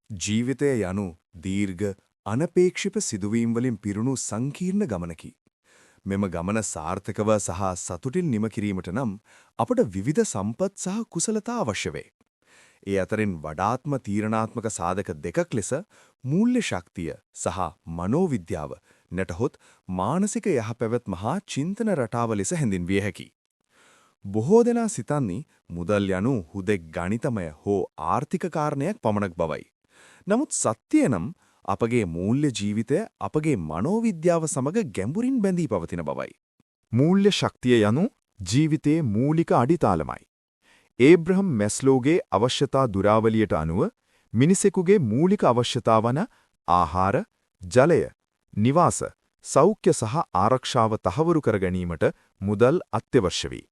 ජීවිතය යනු දීර්ඝ අනපේක්ෂිත සිදුවීම් වලින් පිරුණු සංකීර්ණ ගමනකි. මෙම ගමන සාර්ථකව සහ සතුටින් නිම කිරීමට නම් අපට විවිධ සම්පත් සහ කුසලතා අවශ්‍ය වේ. ඒ අතරින් වඩාත්ම තීරණාත්මක සාධක දෙකක් ලෙස මූල්‍ය ශක්තිය සහ මනෝවිද්‍යාව නැටහොත් මානසික යහපැවැත්ම හා චින්තන රටාව ලෙස හැඳින්විය හැකියි. බොහෝ දෙනා සිතන්නේ මුදල් යනු හුදෙක් ගණිතමය හෝ ආර්ථික කාරණයක් පමණක් බවයි. නමුත් සත්‍යය නම් අපගේ මූල්‍ය ජීවිතය අපගේ මනෝවිද්‍යාව සමග ගැඹුරින් බැඳී පවතින බවයි. මූල්‍ය ශක්තිය යනු ජීවිතයේ මූලික අඩිතාලමයි. ඒබ්‍රහම් මැස්ලෝගේ අවශ්‍යතා දුරාවලියට අනුව මිනිසෙකුගේ මූලික අවශ්‍යතා වන ආහාර, ජලය, නිවාස, සෞඛ්‍ය සහ ආරක්ෂාව තහවුරු කර ගැනීමට මුදල් අත්‍යවශ්‍ය වේ.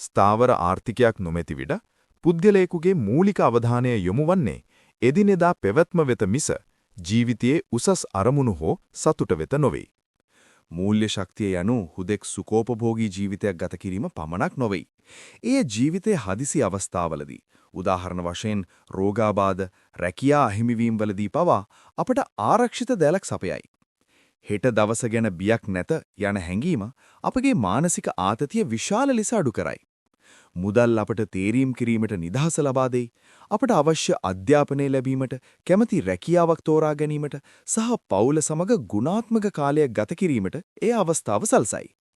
ස්ථාවර ආර්ථිකයක් නොමැති විට පුද්ගලයෙකුගේ මූලික අවධානය යොමු වන්නේ එදිනෙදා පැවැත්ම වෙත මිස ජීවිතයේ උසස් අරමුණු හෝ සතුට වෙත නොවේ. මූල්‍ය ශක්තිය යනු හුදෙක් සුඛෝපභෝගී ජීවිතයක් ගත කිරීම පමණක් නොවේ. එය ජීවිතයේ හදිසි අවස්ථාවලදී උදාහරණ වශයෙන් රෝගාබාධ, රැකියා අහිමිවීම්වලදී පවා අපට ආරක්ෂිත දැලක් සපයයි. හෙට දවස ගැන බියක් නැත යන හැඟීම අපගේ මානසික ආතතිය විශාල ලෙස අඩු කරයි. මුදල් අපට තේරීම් කිරීමට නිදහස ලබා දෙයි. අපට අවශ්‍ය අධ්‍යාපනය ලැබීමට, කැමැති රැකියාවක් තෝරා ගැනීමට සහ පවුල සමග ගුණාත්මක කාලයක් ගත කිරීමට ඒ අවස්ථාව සලසයි.